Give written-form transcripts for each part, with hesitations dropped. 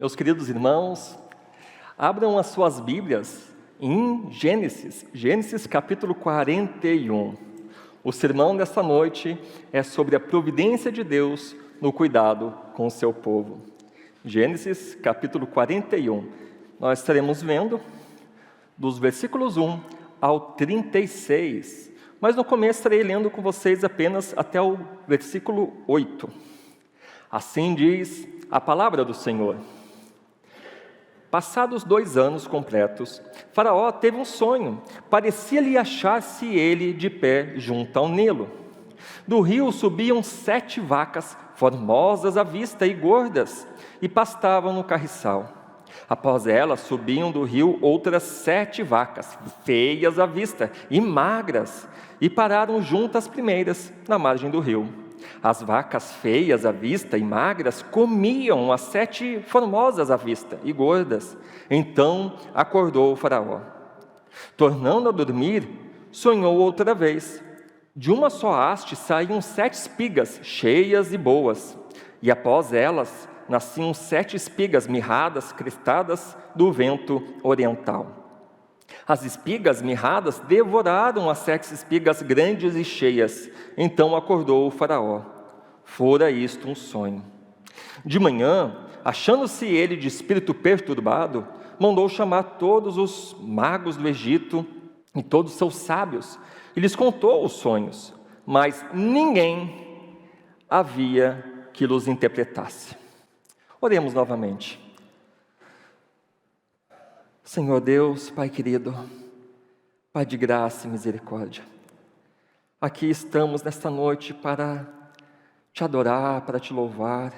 Meus queridos irmãos, abram as suas Bíblias em Gênesis capítulo 41. O sermão desta noite é sobre a providência de Deus no cuidado com o seu povo. Gênesis capítulo 41. Nós estaremos vendo dos versículos 1 ao 36, mas no começo estarei lendo com vocês apenas até o versículo 8. Assim diz a palavra do Senhor. Passados 2 anos completos, Faraó teve um sonho. Parecia-lhe achar-se ele de pé junto ao Nilo. Do rio subiam 7 vacas, formosas à vista e gordas, e pastavam no carriçal. Após elas subiam do rio outras 7 vacas, feias à vista e magras, e pararam junto às primeiras, na margem do rio. As vacas feias à vista e magras comiam as 7 formosas à vista e gordas. Então acordou o Faraó. Tornando a dormir, sonhou outra vez. De uma só haste saíam 7 espigas, cheias e boas, e após elas nasciam 7 espigas mirradas, crestadas do vento oriental. As espigas mirradas devoraram as 7 espigas grandes e cheias. Então acordou o Faraó. Fora isto um sonho. De manhã, achando-se ele de espírito perturbado, mandou chamar todos os magos do Egito e todos os seus sábios, e lhes contou os sonhos, mas ninguém havia que los interpretasse. Oremos novamente. Senhor Deus, Pai querido, Pai de graça e misericórdia, aqui estamos nesta noite para te adorar, para te louvar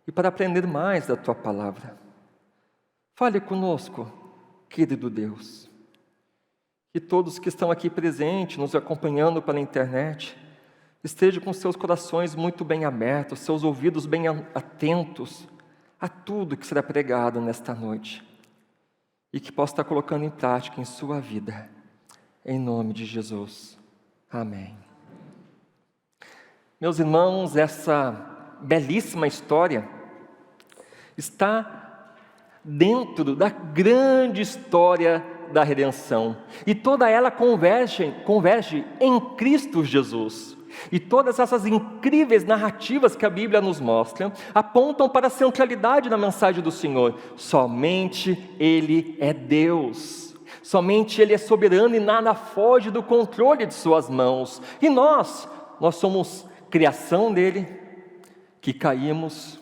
e para aprender mais da Tua Palavra. Fale conosco, querido Deus. Que todos que estão aqui presentes, nos acompanhando pela internet, estejam com seus corações muito bem abertos, seus ouvidos bem atentos a tudo que será pregado nesta noite. E que possa estar colocando em prática em sua vida. Em nome de Jesus. Amém. Meus irmãos, essa belíssima história está dentro da grande história da redenção. E toda ela converge em Cristo Jesus. E todas essas incríveis narrativas que a Bíblia nos mostra apontam para a centralidade da mensagem do Senhor. Somente Ele é Deus. Somente Ele é soberano e nada foge do controle de suas mãos. E nós somos criação dEle, que caímos,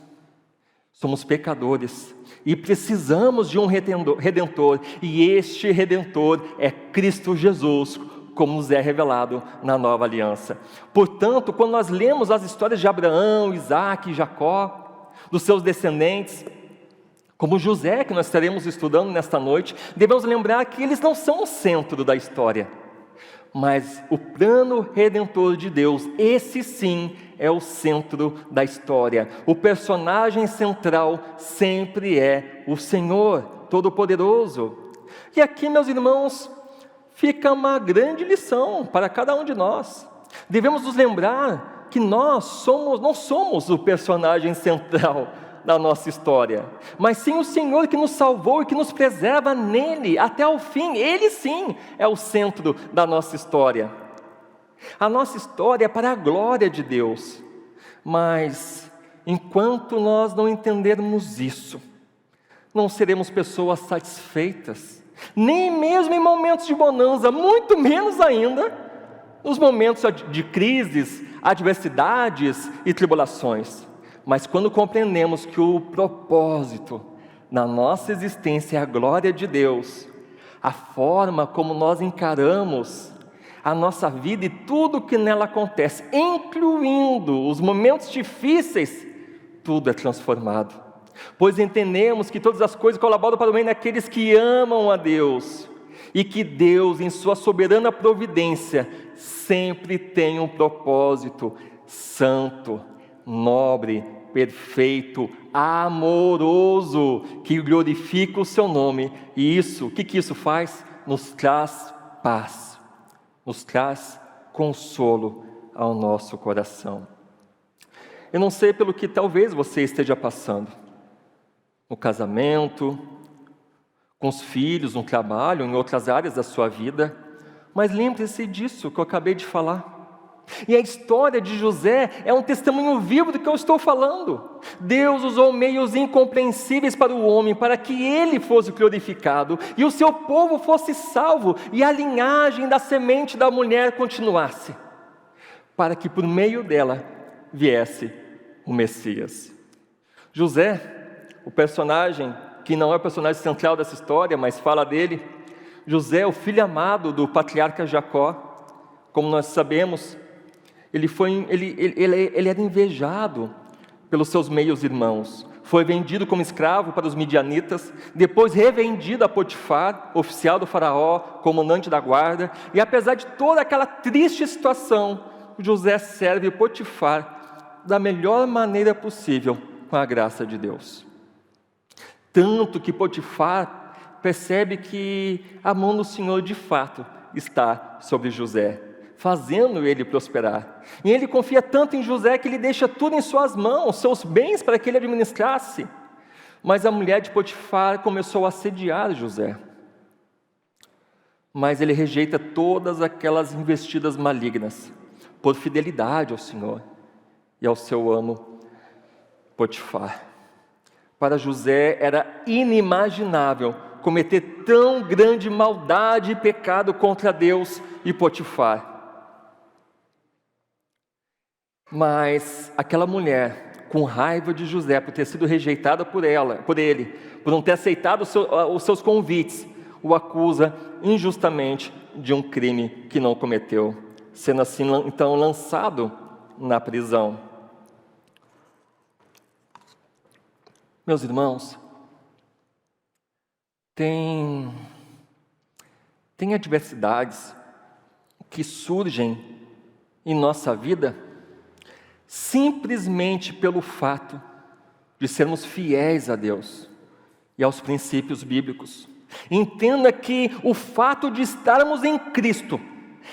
somos pecadores e precisamos de um Redentor. E este Redentor é Cristo Jesus, como nos é revelado na nova aliança. Portanto, quando nós lemos as histórias de Abraão, Isaac e Jacó, dos seus descendentes, como José, que nós estaremos estudando nesta noite, devemos lembrar que eles não são o centro da história, mas o plano redentor de Deus, esse sim é o centro da história. O personagem central sempre é o Senhor Todo-Poderoso. E aqui, meus irmãos, fica uma grande lição para cada um de nós. Devemos nos lembrar que nós não somos o personagem central da nossa história, mas sim o Senhor que nos salvou e que nos preserva nele até o fim. Ele sim é o centro da nossa história. A nossa história é para a glória de Deus, mas enquanto nós não entendermos isso, não seremos pessoas satisfeitas, nem mesmo em momentos de bonança, muito menos ainda nos momentos de crises, adversidades e tribulações. Mas quando compreendemos que o propósito na nossa existência é a glória de Deus, a forma como nós encaramos a nossa vida e tudo que nela acontece, incluindo os momentos difíceis, tudo é transformado. Pois entendemos que todas as coisas colaboram para o bem daqueles que amam a Deus, e que Deus, em sua soberana providência, sempre tem um propósito santo, nobre, perfeito, amoroso, que glorifica o seu nome. E isso, o que isso faz? Nos traz paz, nos traz consolo ao nosso coração. Eu não sei pelo que talvez você esteja passando no casamento, com os filhos, no trabalho, em outras áreas da sua vida. Mas lembre-se disso que eu acabei de falar. E a história de José é um testemunho vivo do que eu estou falando. Deus usou meios incompreensíveis para o homem, para que ele fosse glorificado, e o seu povo fosse salvo, e a linhagem da semente da mulher continuasse, para que por meio dela viesse o Messias. José, o personagem que não é o personagem central dessa história, mas fala dele, José é o filho amado do patriarca Jacó. Como nós sabemos, ele era invejado pelos seus meios-irmãos. Foi vendido como escravo para os midianitas, depois revendido a Potifar, oficial do faraó, comandante da guarda. E apesar de toda aquela triste situação, José serve Potifar da melhor maneira possível, com a graça de Deus. Tanto que Potifar percebe que a mão do Senhor de fato está sobre José, fazendo ele prosperar. E ele confia tanto em José que ele deixa tudo em suas mãos, seus bens, para que ele administrasse. Mas a mulher de Potifar começou a assediar José. Mas ele rejeita todas aquelas investidas malignas, por fidelidade ao Senhor e ao seu amo Potifar. Para José era inimaginável cometer tão grande maldade e pecado contra Deus e Potifar. Mas aquela mulher, com raiva de José por ter sido rejeitada por ele, por não ter aceitado os seus convites, o acusa injustamente de um crime que não cometeu, sendo assim então lançado na prisão. Meus irmãos, tem adversidades que surgem em nossa vida simplesmente pelo fato de sermos fiéis a Deus e aos princípios bíblicos. Entenda que o fato de estarmos em Cristo,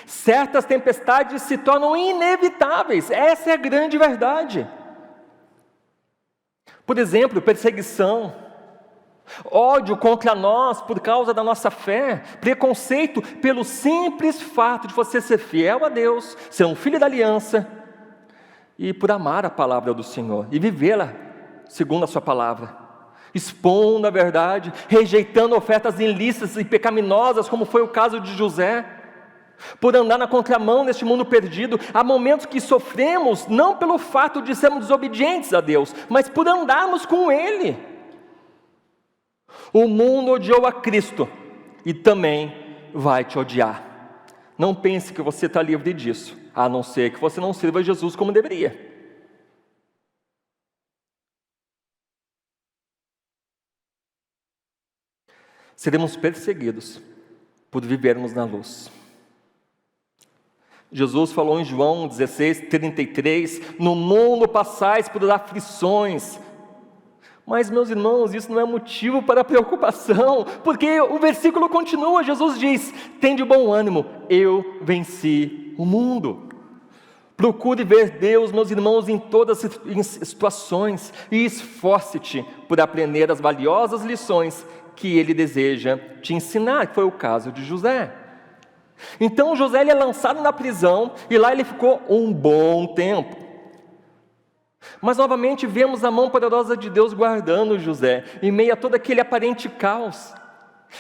certas tempestades se tornam inevitáveis. Essa é a grande verdade. Por exemplo, perseguição, ódio contra nós por causa da nossa fé, preconceito pelo simples fato de você ser fiel a Deus, ser um filho da aliança, e por amar a palavra do Senhor e vivê-la segundo a sua palavra, expondo a verdade, rejeitando ofertas ilícitas e pecaminosas, como foi o caso de José, por andar na contramão neste mundo perdido. Há momentos que sofremos não pelo fato de sermos desobedientes a Deus, mas por andarmos com Ele. O mundo odiou a Cristo e também vai te odiar. Não pense que você está livre disso, a não ser que você não sirva Jesus como deveria. Seremos perseguidos por vivermos na luz. Jesus falou em João 16:33, no mundo passais por aflições. Mas, meus irmãos, isso não é motivo para preocupação, porque o versículo continua, Jesus diz, tende bom ânimo, eu venci o mundo. Procure ver Deus, meus irmãos, em todas as situações, e esforce-te por aprender as valiosas lições que Ele deseja te ensinar, que foi o caso de José. Então José ele é lançado na prisão, e lá ele ficou um bom tempo. Mas novamente vemos a mão poderosa de Deus guardando José, em meio a todo aquele aparente caos.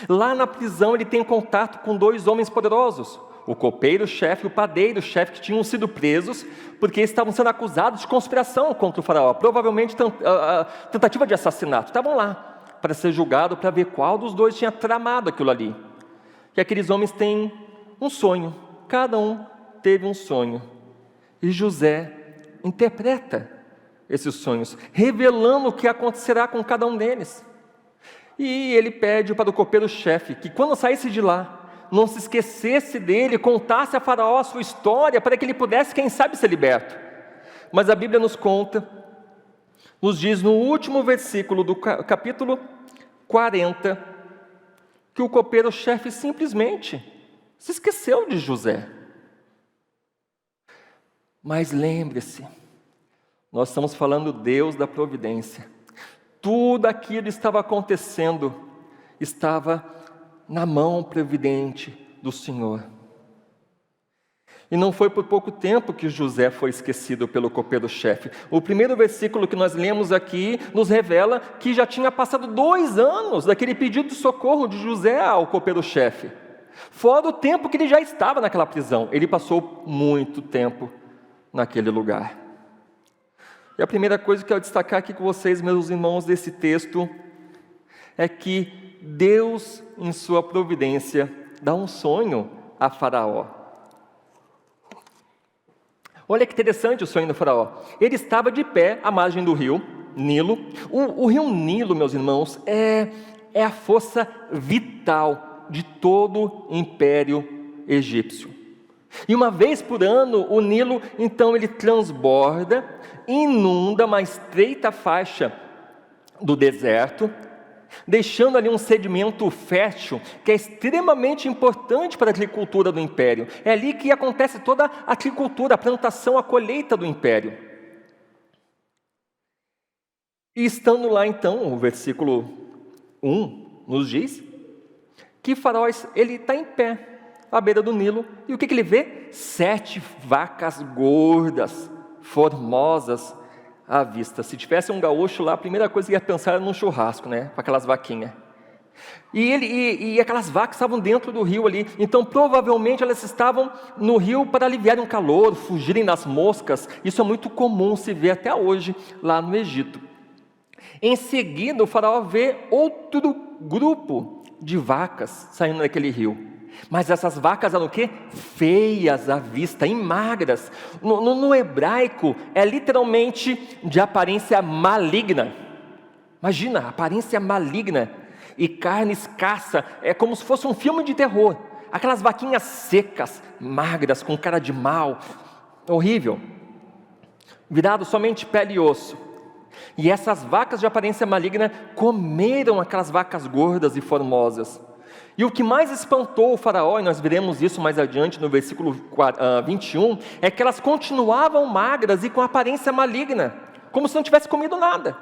Lá na prisão ele tem contato com dois homens poderosos, o copeiro-chefe e o padeiro-chefe, que tinham sido presos, porque estavam sendo acusados de conspiração contra o faraó, provavelmente tentativa de assassinato. Estavam lá para ser julgado, para ver qual dos dois tinha tramado aquilo ali. E aqueles homens têm um sonho, cada um teve um sonho, e José interpreta esses sonhos, revelando o que acontecerá com cada um deles. E ele pede para o copeiro-chefe que quando saísse de lá, não se esquecesse dele, contasse a faraó a sua história, para que ele pudesse, quem sabe, ser liberto. Mas a Bíblia nos conta, nos diz no último versículo do capítulo 40, que o copeiro-chefe simplesmente se esqueceu de José. Mas lembre-se, nós estamos falando Deus da providência. Tudo aquilo estava acontecendo, estava na mão providente do Senhor. E não foi por pouco tempo que José foi esquecido pelo copeiro-chefe. O primeiro versículo que nós lemos aqui nos revela que já tinha passado 2 anos daquele pedido de socorro de José ao copeiro-chefe. Fora o tempo que ele já estava naquela prisão. Ele passou muito tempo naquele lugar. E a primeira coisa que eu quero destacar aqui com vocês, meus irmãos, desse texto, é que Deus, em sua providência, dá um sonho a Faraó. Olha que interessante o sonho do Faraó. Ele estava de pé à margem do rio Nilo. O rio Nilo, meus irmãos, é a força vital de todo o império egípcio. E uma vez por ano, o Nilo, então, ele transborda, inunda uma estreita faixa do deserto, deixando ali um sedimento fértil, que é extremamente importante para a agricultura do império. É ali que acontece toda a agricultura, a plantação, a colheita do império. E estando lá então, o versículo 1 nos diz, que Faraó, ele está em pé, à beira do Nilo, e o que ele vê? 7 vacas gordas, formosas, à vista. Se tivesse um gaúcho lá, a primeira coisa que ia pensar era num churrasco, né? Com aquelas vaquinhas. E aquelas vacas estavam dentro do rio ali. Então, provavelmente, elas estavam no rio para aliviarem o calor, fugirem das moscas. Isso é muito comum se ver até hoje lá no Egito. Em seguida, o faraó vê outro grupo de vacas saindo daquele rio. Mas essas vacas eram o quê? Feias à vista e magras. No hebraico, é literalmente de aparência maligna. Imagina, aparência maligna. E carne escassa, é como se fosse um filme de terror. Aquelas vaquinhas secas, magras, com cara de mal. Horrível. Virado somente pele e osso. E essas vacas de aparência maligna comeram aquelas vacas gordas e formosas. E o que mais espantou o faraó, e nós veremos isso mais adiante no versículo 21, é que elas continuavam magras e com aparência maligna, como se não tivesse comido nada.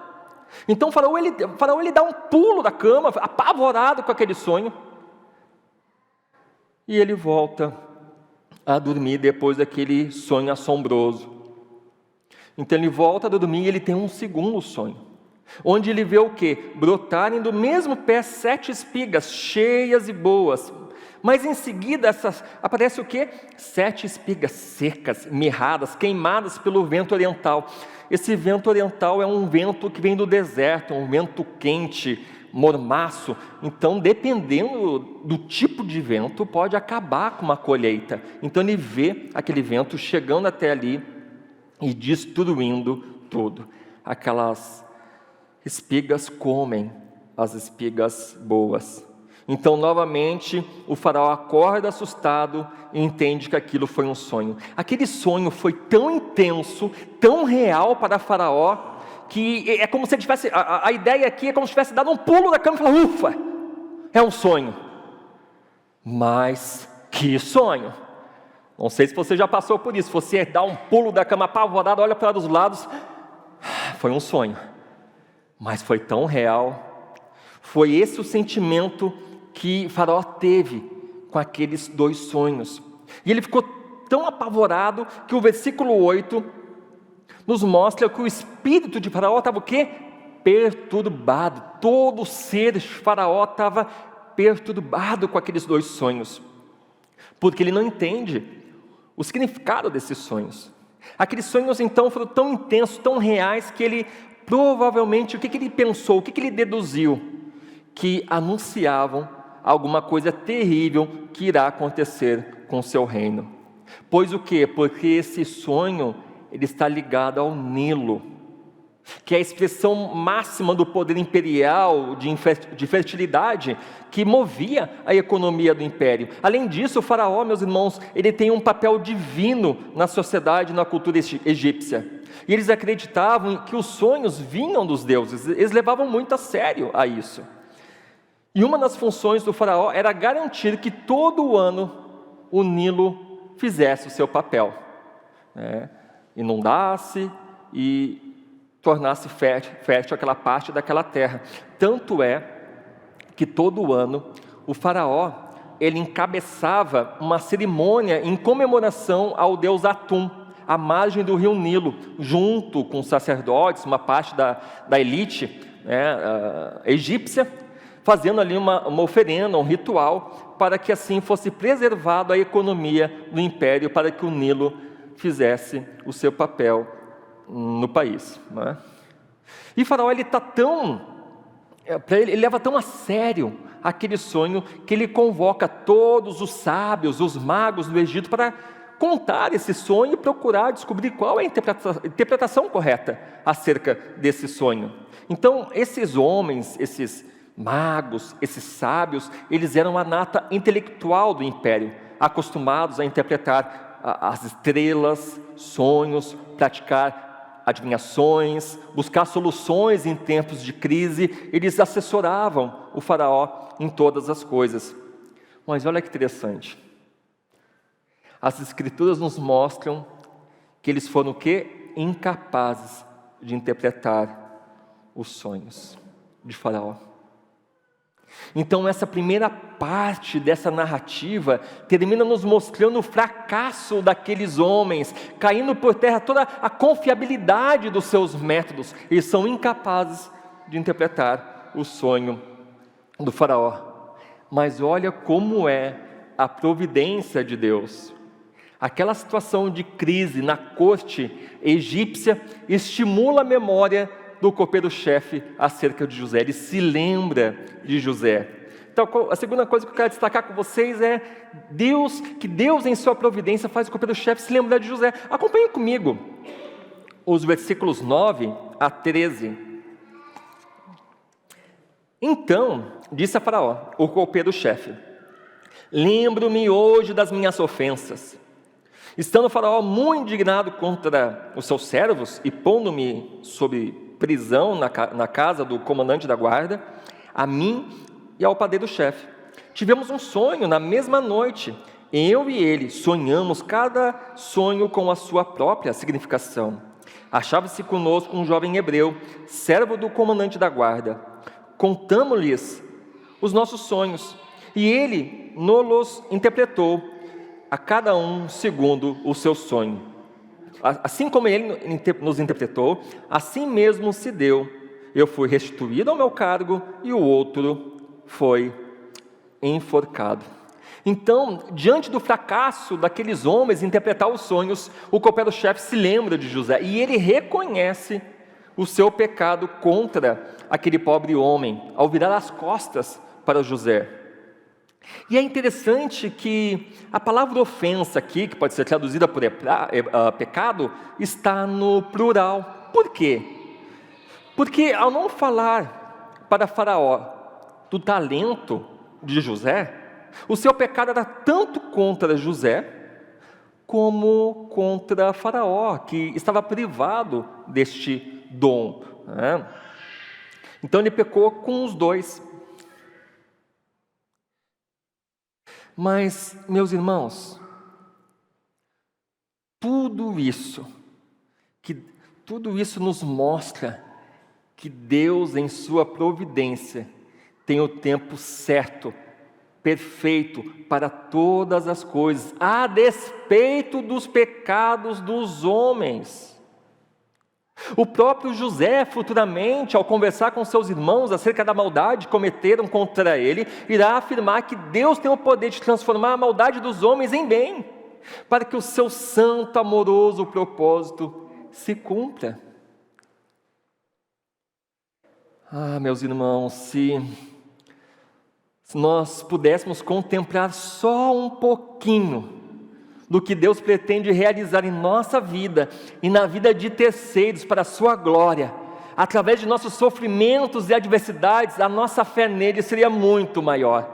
Então o faraó ele dá um pulo da cama, apavorado com aquele sonho, e ele volta a dormir depois daquele sonho assombroso. Então ele volta a dormir e ele tem um segundo sonho, onde ele vê o quê? Brotarem do mesmo pé 7 espigas cheias e boas. Mas em seguida aparece o quê? 7 espigas secas, mirradas, queimadas pelo vento oriental. Esse vento oriental é um vento que vem do deserto, um vento quente, mormaço. Então, dependendo do tipo de vento, pode acabar com uma colheita. Então ele vê aquele vento chegando até ali e destruindo tudo. Aquelas espigas comem as espigas boas. Então, novamente, o faraó acorda assustado e entende que aquilo foi um sonho. Aquele sonho foi tão intenso, tão real para faraó, que é como se ele tivesse, a ideia aqui é como se tivesse dado um pulo da cama e falado, ufa, é um sonho. Mas, que sonho! Não sei se você já passou por isso, você dá um pulo da cama apavorado, olha para os lados, foi um sonho. Mas foi tão real. Foi esse o sentimento que Faraó teve com aqueles 2 sonhos. E ele ficou tão apavorado que o versículo 8 nos mostra que o espírito de Faraó estava o quê? Perturbado. Todo o ser de Faraó estava perturbado com aqueles 2 sonhos. Porque ele não entende o significado desses sonhos. Aqueles sonhos então foram tão intensos, tão reais, que ele provavelmente, o que ele pensou, o que ele deduziu? Que anunciavam alguma coisa terrível que irá acontecer com o seu reino. Pois o quê? Porque esse sonho, ele está ligado ao Nilo, que é a expressão máxima do poder imperial, de fertilidade, que movia a economia do império. Além disso, o faraó, meus irmãos, ele tem um papel divino na sociedade, na cultura egípcia. E eles acreditavam que os sonhos vinham dos deuses, eles levavam muito a sério a isso. E uma das funções do faraó era garantir que todo ano o Nilo fizesse o seu papel, inundasse e tornasse fértil aquela parte daquela terra. Tanto é que todo ano o faraó, ele encabeçava uma cerimônia em comemoração ao deus Atum, à margem do rio Nilo, junto com os sacerdotes, uma parte da elite egípcia, fazendo ali uma oferenda, um ritual, para que assim fosse preservado a economia do império, para que o Nilo fizesse o seu papel no país. Não é? E Faraó, ele leva tão a sério aquele sonho, que ele convoca todos os sábios, os magos do Egito, para contar esse sonho e procurar descobrir qual é a interpretação correta acerca desse sonho. Então, esses homens, esses magos, esses sábios, eles eram a nata intelectual do império, acostumados a interpretar as estrelas, sonhos, praticar adivinhações, buscar soluções em tempos de crise. Eles assessoravam o faraó em todas as coisas. Mas olha que interessante, as escrituras nos mostram que eles foram o quê? Incapazes de interpretar os sonhos de Faraó. Então essa primeira parte dessa narrativa termina nos mostrando o fracasso daqueles homens, caindo por terra toda a confiabilidade dos seus métodos. Eles são incapazes de interpretar o sonho do Faraó. Mas olha como é a providência de Deus. Aquela situação de crise na corte egípcia estimula a memória do copeiro-chefe acerca de José. Ele se lembra de José. Então, a segunda coisa que eu quero destacar com vocês é que Deus em sua providência faz o copeiro-chefe se lembrar de José. Acompanhem comigo os versículos 9 a 13. Então, disse a Faraó, o copeiro-chefe: lembro-me hoje das minhas ofensas. Estando o Faraó muito indignado contra os seus servos e pondo-me sob prisão na casa do comandante da guarda, a mim e ao padeiro-chefe. Tivemos um sonho na mesma noite. Eu e ele sonhamos cada sonho com a sua própria significação. Achava-se conosco um jovem hebreu, servo do comandante da guarda. Contamos-lhes os nossos sonhos, e ele nos interpretou, a cada um segundo o seu sonho. Assim como ele nos interpretou, assim mesmo se deu. Eu fui restituído ao meu cargo e o outro foi enforcado. Então, diante do fracasso daqueles homens em interpretar os sonhos, o copeiro-chefe se lembra de José e ele reconhece o seu pecado contra aquele pobre homem, ao virar as costas para José. E é interessante que a palavra ofensa aqui, que pode ser traduzida por pecado, está no plural. Por quê? Porque ao não falar para Faraó do talento de José, o seu pecado era tanto contra José, como contra Faraó, que estava privado deste dom. Então ele pecou com os dois. Mas, meus irmãos, tudo isso nos mostra que Deus, em sua providência, tem o tempo certo, perfeito para todas as coisas, a despeito dos pecados dos homens. O próprio José, futuramente, ao conversar com seus irmãos acerca da maldade que cometeram contra ele, irá afirmar que Deus tem o poder de transformar a maldade dos homens em bem, para que o seu santo, amoroso propósito se cumpra. Meus irmãos, se nós pudéssemos contemplar só um pouquinho do que Deus pretende realizar em nossa vida e na vida de terceiros para a sua glória, através de nossos sofrimentos e adversidades, a nossa fé nele seria muito maior.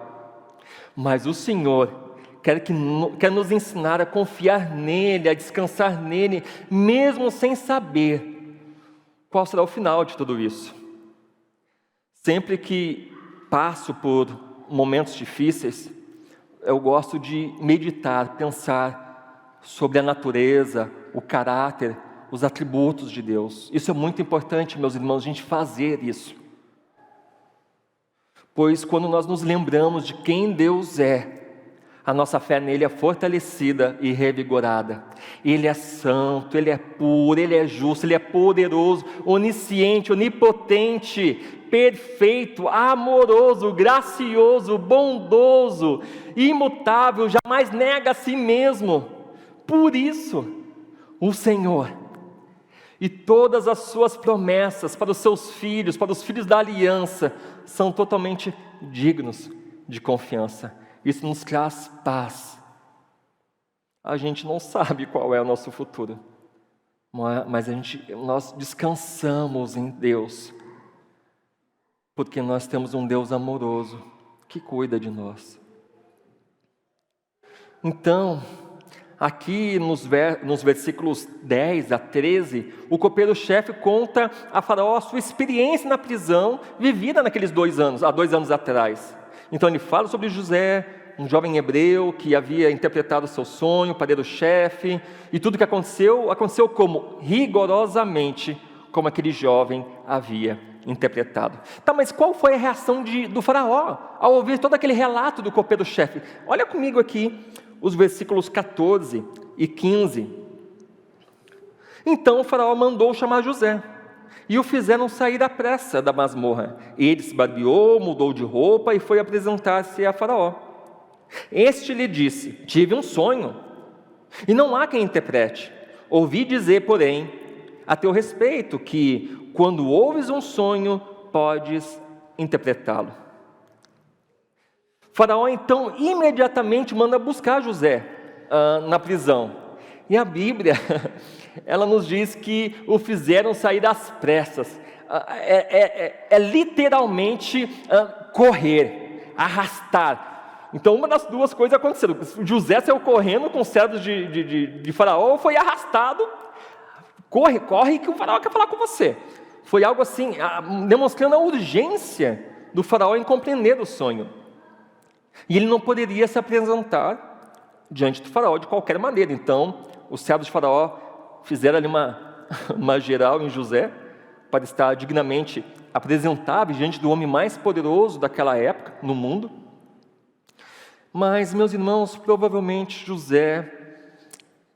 Mas o Senhor quer nos ensinar a confiar nele, a descansar nele, mesmo sem saber qual será o final de tudo isso. Sempre que passo por momentos difíceis, eu gosto de meditar, pensar sobre a natureza, o caráter, os atributos de Deus. Isso é muito importante, meus irmãos, a gente fazer isso. Pois quando nós nos lembramos de quem Deus é, a nossa fé nele é fortalecida e revigorada. Ele é santo, ele é puro, ele é justo, ele é poderoso, onisciente, onipotente, perfeito, amoroso, gracioso, bondoso, imutável, jamais nega a si mesmo. Por isso, o Senhor e todas as suas promessas para os seus filhos, para os filhos da aliança, são totalmente dignos de confiança. Isso nos traz paz. A gente não sabe qual é o nosso futuro, mas nós descansamos em Deus, porque nós temos um Deus amoroso que cuida de nós. Então, aqui nos versículos 10 a 13, o copeiro-chefe conta a Faraó a sua experiência na prisão vivida naqueles há 2 anos atrás. Então ele fala sobre José, um jovem hebreu que havia interpretado o seu sonho, o padeiro-chefe, e tudo que aconteceu como rigorosamente como aquele jovem havia interpretado. Tá, mas qual foi a reação do faraó ao ouvir todo aquele relato do copeiro-chefe? Olha comigo aqui os versículos 14 e 15. Então o faraó mandou chamar José, e o fizeram sair à pressa da masmorra. Ele se barbeou, mudou de roupa e foi apresentar-se a Faraó. Este lhe disse: tive um sonho, e não há quem interprete. Ouvi dizer, porém, a teu respeito, que quando ouves um sonho, podes interpretá-lo. Faraó então imediatamente manda buscar José na prisão. E a Bíblia, ela nos diz que o fizeram sair às pressas. É literalmente correr, arrastar. Então uma das duas coisas aconteceram. José saiu correndo com os servos de Faraó, foi arrastado. Corre que o Faraó quer falar com você. Foi algo assim, demonstrando a urgência do Faraó em compreender o sonho. E ele não poderia se apresentar diante do Faraó de qualquer maneira. Então os servos de Faraó fizeram ali uma geral em José, para estar dignamente apresentável diante do homem mais poderoso daquela época no mundo. Mas, meus irmãos, provavelmente José,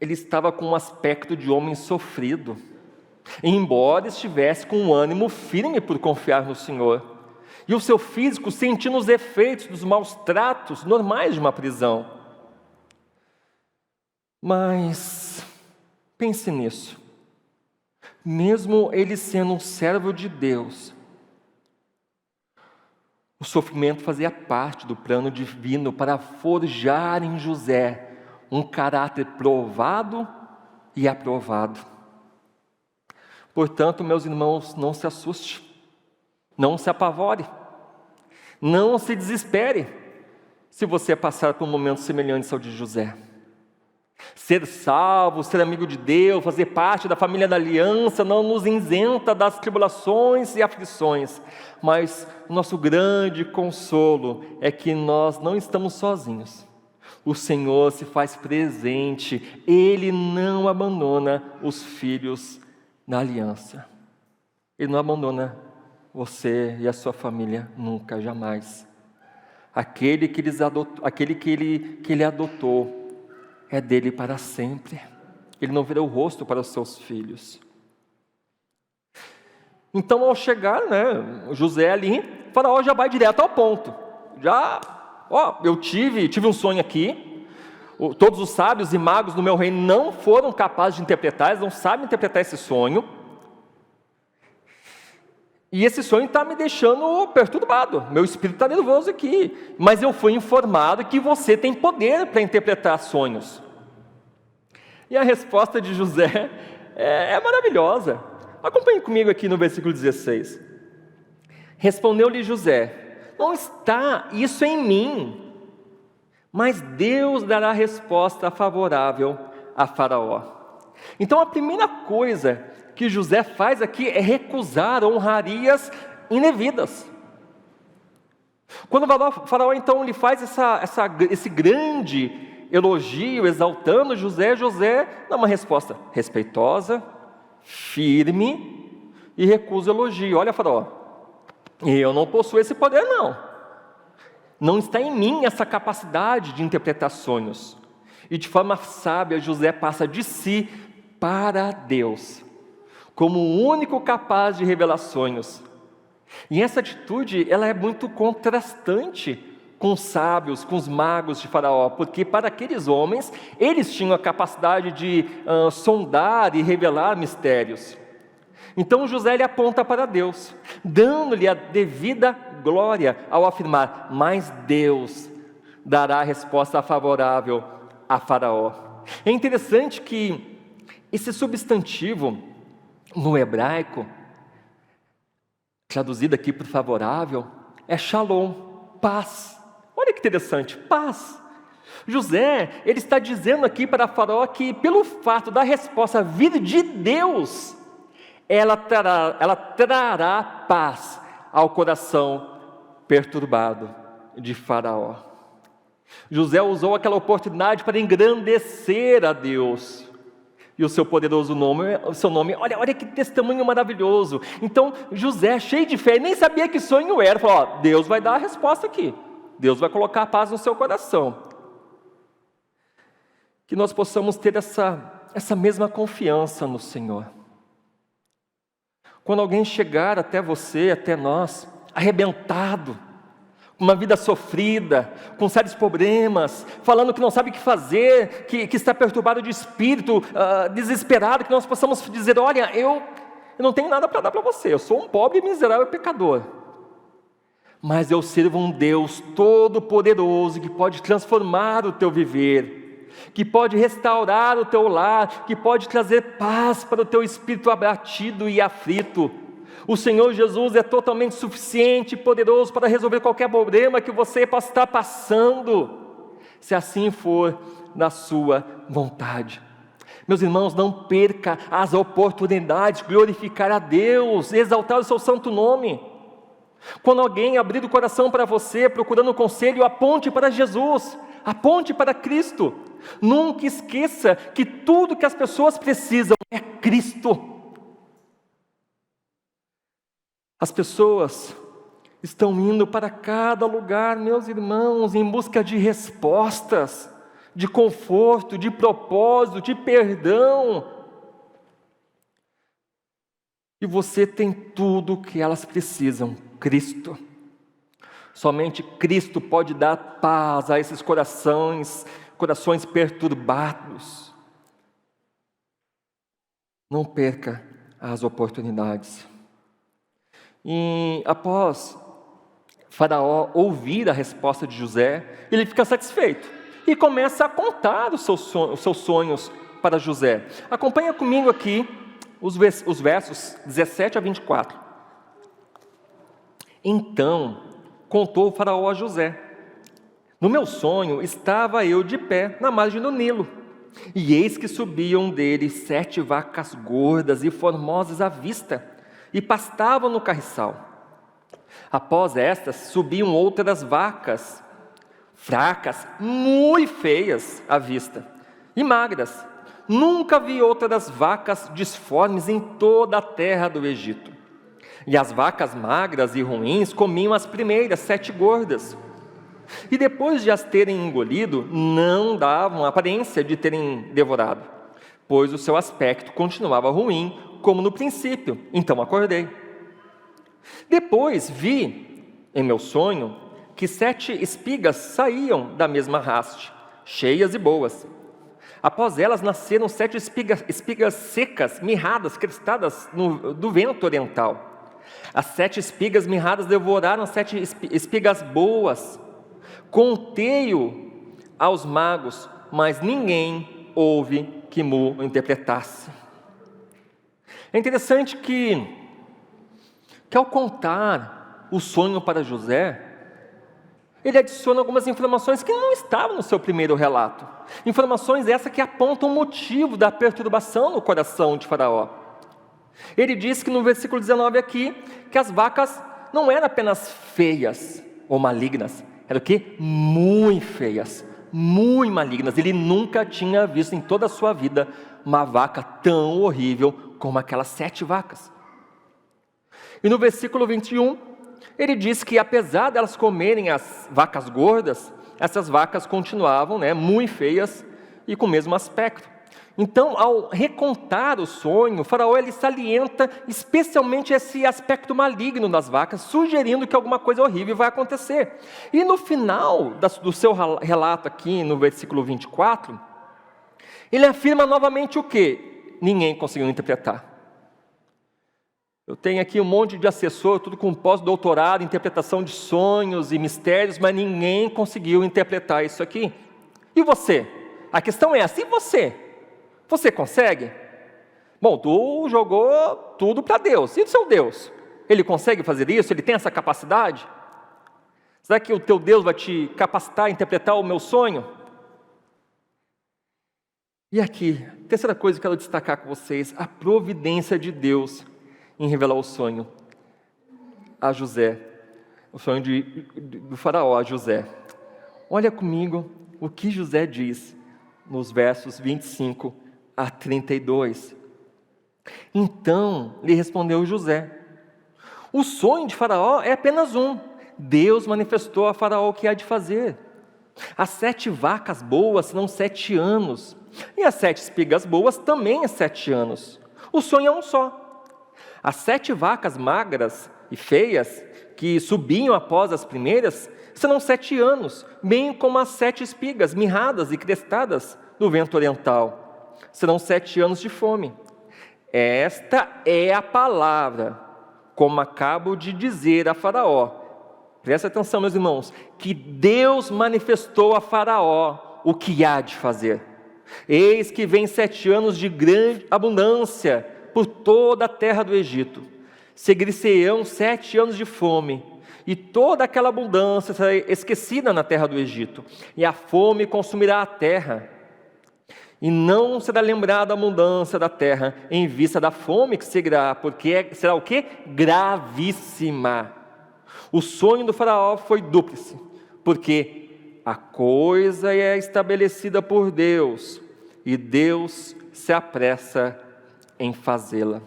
ele estava com um aspecto de homem sofrido, embora estivesse com um ânimo firme por confiar no Senhor, e o seu físico sentindo os efeitos dos maus tratos normais de uma prisão. Mas pense nisso, mesmo ele sendo um servo de Deus, o sofrimento fazia parte do plano divino para forjar em José um caráter provado e aprovado. Portanto, meus irmãos, não se assuste, não se apavore, não se desespere se você passar por um momento semelhante ao de José. Ser salvo, ser amigo de Deus, fazer parte da família da aliança não nos isenta das tribulações e aflições, mas nosso grande consolo é que nós não estamos sozinhos. O Senhor se faz presente, Ele não abandona os filhos da aliança. Ele não abandona você e a sua família nunca, jamais. Aquele que Ele adotou é dele para sempre. Ele não vira o rosto para os seus filhos. Então, ao chegar, José ali, Faraó já vai direto ao ponto. Eu tive um sonho aqui. Todos os sábios e magos do meu reino não foram capazes de interpretar, eles não sabem interpretar esse sonho. E esse sonho está me deixando perturbado, meu espírito está nervoso aqui. Mas eu fui informado que você tem poder para interpretar sonhos. E a resposta de José é maravilhosa. Acompanhe comigo aqui no versículo 16. Respondeu-lhe José: não está isso em mim, mas Deus dará resposta favorável a Faraó. Então a primeira coisa que José faz aqui é recusar honrarias indevidas. Quando o Faraó então lhe faz esse grande elogio, exaltando José dá uma resposta respeitosa, firme e recusa o elogio. Olha, Faraó, eu não possuo esse poder, não. Não está em mim essa capacidade de interpretar sonhos. E de forma sábia, José passa de si para Deus, como o único capaz de revelar sonhos. E essa atitude, ela é muito contrastante com os sábios, com os magos de Faraó, porque para aqueles homens, eles tinham a capacidade de sondar e revelar mistérios. Então José ele aponta para Deus, dando-lhe a devida glória ao afirmar: mas Deus dará a resposta favorável a Faraó. É interessante que esse substantivo no hebraico, traduzido aqui por favorável, é shalom, paz. Olha que interessante, paz. José, ele está dizendo aqui para Faraó que pelo fato da resposta vir de Deus, ela trará paz ao coração perturbado de Faraó. José usou aquela oportunidade para engrandecer a Deus e o seu poderoso nome, o seu nome. Olha que testemunho maravilhoso. Então José, cheio de fé, nem sabia que sonho era, falou: Deus vai dar a resposta aqui, Deus vai colocar a paz no seu coração. Que nós possamos ter essa mesma confiança no Senhor. Quando alguém chegar até você, até nós, arrebentado, uma vida sofrida, com sérios problemas, falando que não sabe o que fazer, que está perturbado de espírito, desesperado, que nós possamos dizer: olha, eu não tenho nada para dar para você, eu sou um pobre, miserável pecador, mas eu sirvo um Deus todo-poderoso, que pode transformar o teu viver, que pode restaurar o teu lar, que pode trazer paz para o teu espírito abatido e aflito. O Senhor Jesus é totalmente suficiente e poderoso para resolver qualquer problema que você possa estar passando, se assim for na sua vontade. Meus irmãos, não perca as oportunidades de glorificar a Deus, exaltar o seu santo nome. Quando alguém abrir o coração para você, procurando um conselho, aponte para Jesus, aponte para Cristo. Nunca esqueça que tudo que as pessoas precisam é Cristo. As pessoas estão indo para cada lugar, meus irmãos, em busca de respostas, de conforto, de propósito, de perdão. E você tem tudo o que elas precisam: Cristo. Somente Cristo pode dar paz a esses corações perturbados. Não perca as oportunidades. E após Faraó ouvir a resposta de José, ele fica satisfeito e começa a contar os seus sonhos para José. Acompanha comigo aqui os versos 17 a 24. Então contou o Faraó a José: no meu sonho estava eu de pé na margem do Nilo, e eis que subiam dele 7 vacas gordas e formosas à vista, e pastavam no carriçal. Após estas subiam outras vacas, fracas, muito feias à vista, e magras. Nunca vi outras vacas disformes em toda a terra do Egito. E as vacas magras e ruins comiam as primeiras 7 gordas. E depois de as terem engolido, não davam aparência de terem devorado, pois o seu aspecto continuava ruim, como no princípio. Então acordei. Depois vi, em meu sonho, que 7 espigas saíam da mesma haste, cheias e boas. Após elas nasceram 7 espigas secas, mirradas, crestadas do vento oriental. As 7 espigas mirradas devoraram as 7 espigas boas. Contei-o aos magos, mas ninguém houve que o interpretasse. É interessante que ao contar o sonho para José, ele adiciona algumas informações que não estavam no seu primeiro relato. Informações essas que apontam o motivo da perturbação no coração de Faraó. Ele diz que no versículo 19 aqui, que as vacas não eram apenas feias ou malignas, eram o quê? Muito feias, muito malignas. Ele nunca tinha visto em toda a sua vida uma vaca tão horrível como aquelas 7 vacas. E no versículo 21, ele diz que apesar delas comerem as vacas gordas, essas vacas continuavam, muito feias e com o mesmo aspecto. Então, ao recontar o sonho, o faraó ele salienta especialmente esse aspecto maligno das vacas, sugerindo que alguma coisa horrível vai acontecer. E no final do seu relato aqui, no versículo 24, ele afirma novamente o quê? Ninguém conseguiu interpretar. Eu tenho aqui um monte de assessor, tudo com pós-doutorado, interpretação de sonhos e mistérios, mas ninguém conseguiu interpretar isso aqui. E você? A questão é essa, e você? Você consegue? Bom, tu jogou tudo para Deus. E o seu Deus? Ele consegue fazer isso? Ele tem essa capacidade? Será que o teu Deus vai te capacitar a interpretar o meu sonho? E aqui, terceira coisa que eu quero destacar com vocês, a providência de Deus em revelar o sonho a José, o sonho do faraó a José. Olha comigo o que José diz nos versos 25 a 32. Então lhe respondeu José: o sonho de faraó é apenas um. Deus manifestou a faraó o que há de fazer. As 7 vacas boas serão 7 anos, e as 7 espigas boas também é 7 anos. O sonho é um só. As 7 vacas magras e feias, que subiam após as primeiras, serão 7 anos, bem como as 7 espigas mirradas e crestadas do vento oriental. Serão 7 anos de fome. Esta é a palavra, como acabo de dizer a faraó. Presta atenção, meus irmãos, que Deus manifestou a faraó o que há de fazer. Eis que vem 7 anos de grande abundância por toda a terra do Egito. Seguir-se-ão 7 anos de fome, e toda aquela abundância será esquecida na terra do Egito, e a fome consumirá a terra, e não será lembrada a abundância da terra, em vista da fome que seguirá, porque será o quê? Gravíssima. O sonho do faraó foi dúplice, porque a coisa é estabelecida por Deus, e Deus se apressa em fazê-la.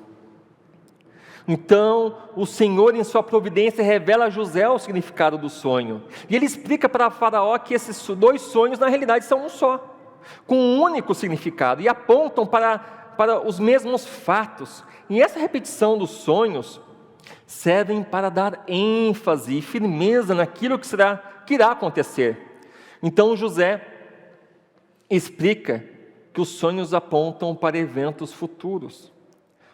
Então, o Senhor, em sua providência, revela a José o significado do sonho. E ele explica para Faraó que esses 2 sonhos, na realidade, são um só, com um único significado, e apontam para os mesmos fatos. E essa repetição dos sonhos servem para dar ênfase e firmeza naquilo que irá acontecer. Então, José explica que os sonhos apontam para eventos futuros,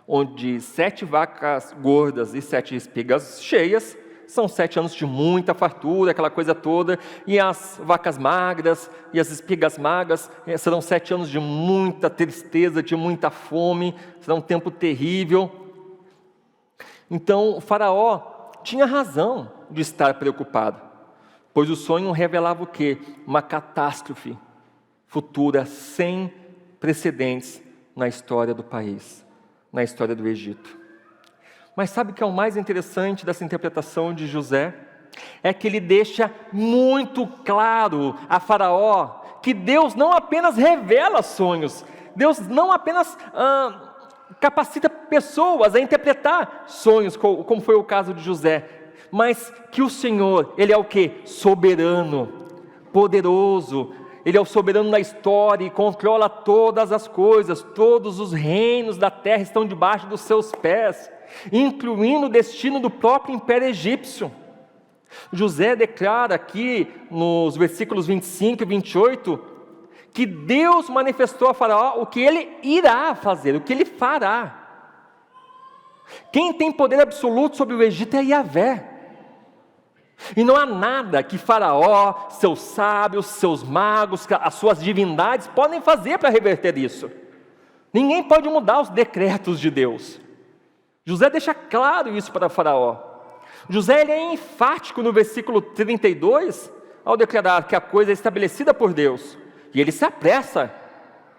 onde 7 vacas gordas e 7 espigas cheias são 7 anos de muita fartura, aquela coisa toda, e as vacas magras e as espigas magras serão 7 anos de muita tristeza, de muita fome, será um tempo terrível. Então o faraó tinha razão de estar preocupado, pois o sonho revelava o quê? Uma catástrofe futura sem precedentes na história do país, na história do Egito. Mas sabe o que é o mais interessante dessa interpretação de José? É que ele deixa muito claro a Faraó que Deus não apenas revela sonhos, Deus não apenas capacita pessoas a interpretar sonhos, como foi o caso de José, mas que o Senhor, Ele é o quê? Soberano, poderoso. Ele é o soberano da história e controla todas as coisas, todos os reinos da terra estão debaixo dos seus pés, incluindo o destino do próprio império egípcio. José declara aqui nos versículos 25 e 28 que Deus manifestou a Faraó o que ele irá fazer, o que ele fará. Quem tem poder absoluto sobre o Egito é Yahvé. E não há nada que Faraó, seus sábios, seus magos, as suas divindades podem fazer para reverter isso. Ninguém pode mudar os decretos de Deus. José deixa claro isso para Faraó. José ele é enfático no versículo 32, ao declarar que a coisa é estabelecida por Deus, e ele se apressa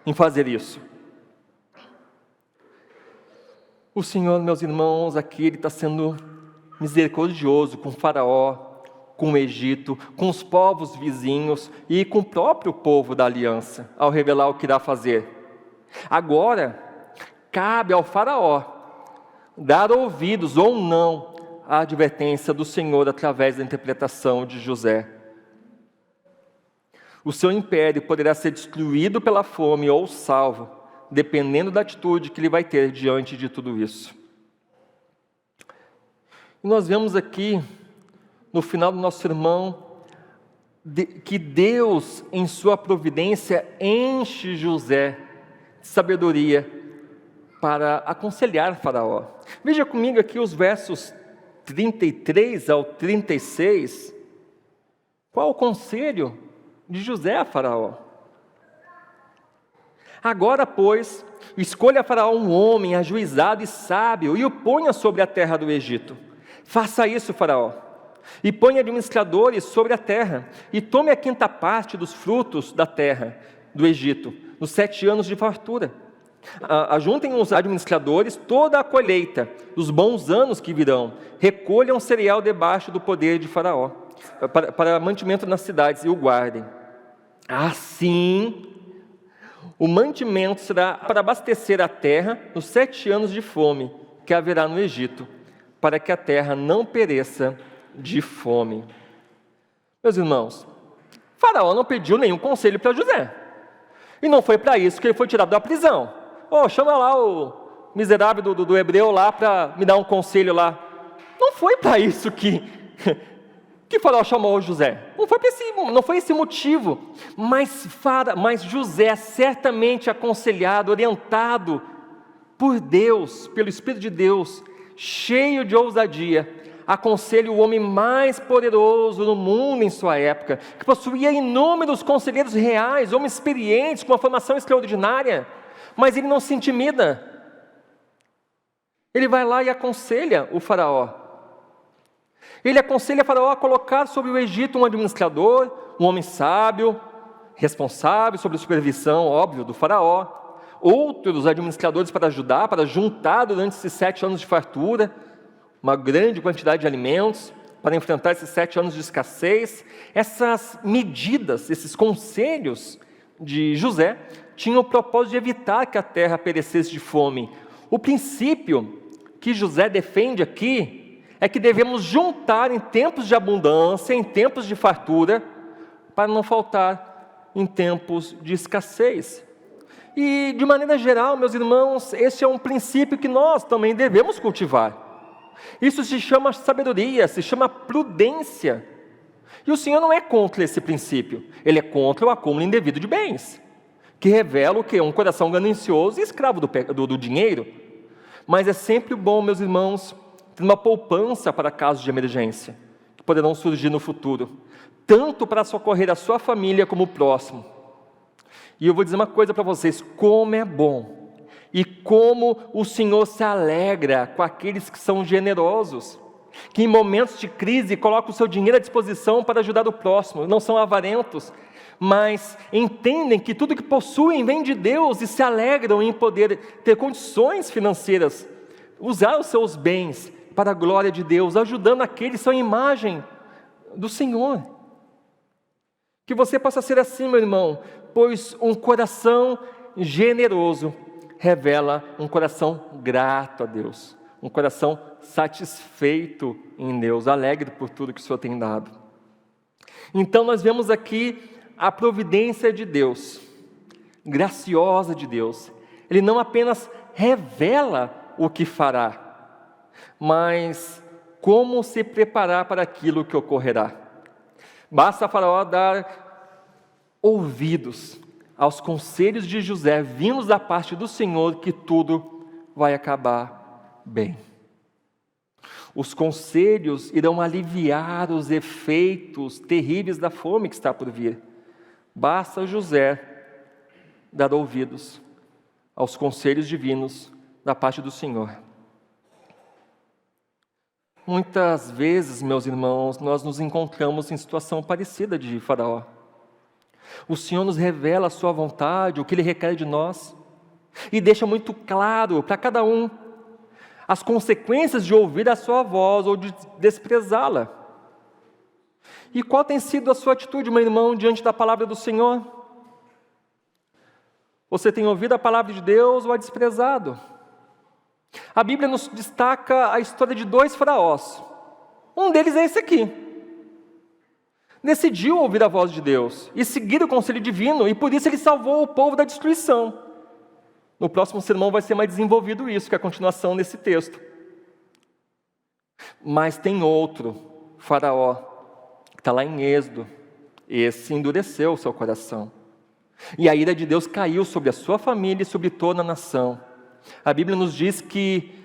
em fazer isso. O Senhor, meus irmãos, aqui ele está sendo misericordioso com Faraó, com o Egito, com os povos vizinhos e com o próprio povo da aliança, ao revelar o que irá fazer. Agora, cabe ao faraó dar ouvidos ou não à advertência do Senhor através da interpretação de José. O seu império poderá ser destruído pela fome ou salvo, dependendo da atitude que ele vai ter diante de tudo isso. E nós vemos aqui, no final do nosso sermão, que Deus, em sua providência, enche José de sabedoria para aconselhar Faraó. Veja comigo aqui os versos 33 ao 36. Qual o conselho de José a Faraó? Agora, pois, escolha a Faraó um homem ajuizado e sábio e o ponha sobre a terra do Egito. Faça isso, Faraó, e ponha administradores sobre a terra, e tome a 5ª parte dos frutos da terra do Egito, nos 7 anos de fartura. Ajuntem os administradores toda a colheita dos bons anos que virão, recolham cereal debaixo do poder de Faraó, para mantimento nas cidades, e o guardem. Assim, o mantimento será para abastecer a terra nos 7 anos de fome que haverá no Egito, para que a terra não pereça de fome. Meus irmãos, Faraó não pediu nenhum conselho para José, e não foi para isso que ele foi tirado da prisão. Chama lá o miserável do hebreu lá para me dar um conselho lá. Não foi para isso que Faraó chamou José. Não foi esse motivo. Mas José, certamente aconselhado, orientado por Deus, pelo Espírito de Deus, cheio de ousadia, aconselha o homem mais poderoso do mundo em sua época, que possuía inúmeros conselheiros reais, homens experientes, com uma formação extraordinária, mas ele não se intimida. Ele vai lá e aconselha o faraó. Ele aconselha o faraó a colocar sobre o Egito um administrador, um homem sábio, responsável sobre a supervisão, óbvio, do faraó, outros administradores para ajudar, para juntar durante esses 7 anos de fartura, uma grande quantidade de alimentos, para enfrentar esses 7 anos de escassez. Essas medidas, esses conselhos de José, tinham o propósito de evitar que a terra perecesse de fome. O princípio que José defende aqui é que devemos juntar em tempos de abundância, em tempos de fartura, para não faltar em tempos de escassez. E, de maneira geral, meus irmãos, esse é um princípio que nós também devemos cultivar. Isso se chama sabedoria, se chama prudência. E o Senhor não é contra esse princípio. Ele é contra o acúmulo indevido de bens, que revela o quê? Um coração ganancioso e escravo do dinheiro. Mas é sempre bom, meus irmãos, ter uma poupança para casos de emergência, que poderão surgir no futuro, tanto para socorrer a sua família como o próximo. E eu vou dizer uma coisa para vocês: como é bom, e como o Senhor se alegra com aqueles que são generosos, que em momentos de crise colocam o seu dinheiro à disposição para ajudar o próximo, não são avarentos, mas entendem que tudo que possuem vem de Deus e se alegram em poder ter condições financeiras, usar os seus bens para a glória de Deus, ajudando aqueles que são a imagem do Senhor. Que você possa ser assim, meu irmão, pois um coração generoso revela um coração grato a Deus, um coração satisfeito em Deus, alegre por tudo que o Senhor tem dado. Então nós vemos aqui a providência de Deus, graciosa de Deus. Ele não apenas revela o que fará, mas como se preparar para aquilo que ocorrerá. Basta a Faraó dar ouvidos aos conselhos de José, vindos da parte do Senhor, que tudo vai acabar bem. Os conselhos irão aliviar os efeitos terríveis da fome que está por vir. Basta José dar ouvidos aos conselhos divinos da parte do Senhor. Muitas vezes, meus irmãos, nós nos encontramos em situação parecida de Faraó. O Senhor nos revela a sua vontade, o que Ele requer de nós, e deixa muito claro para cada um as consequências de ouvir a sua voz ou de desprezá-la. E qual tem sido a sua atitude, meu irmão, diante da palavra do Senhor? Você tem ouvido a palavra de Deus ou a desprezado? A Bíblia nos destaca a história de 2 faraós. Um deles é esse aqui. Decidiu ouvir a voz de Deus e seguir o conselho divino, e por isso ele salvou o povo da destruição. No próximo sermão vai ser mais desenvolvido isso, que é a continuação desse texto. Mas tem outro faraó, que está lá em Êxodo. Esse endureceu o seu coração. E a ira de Deus caiu sobre a sua família e sobre toda a nação. A Bíblia nos diz que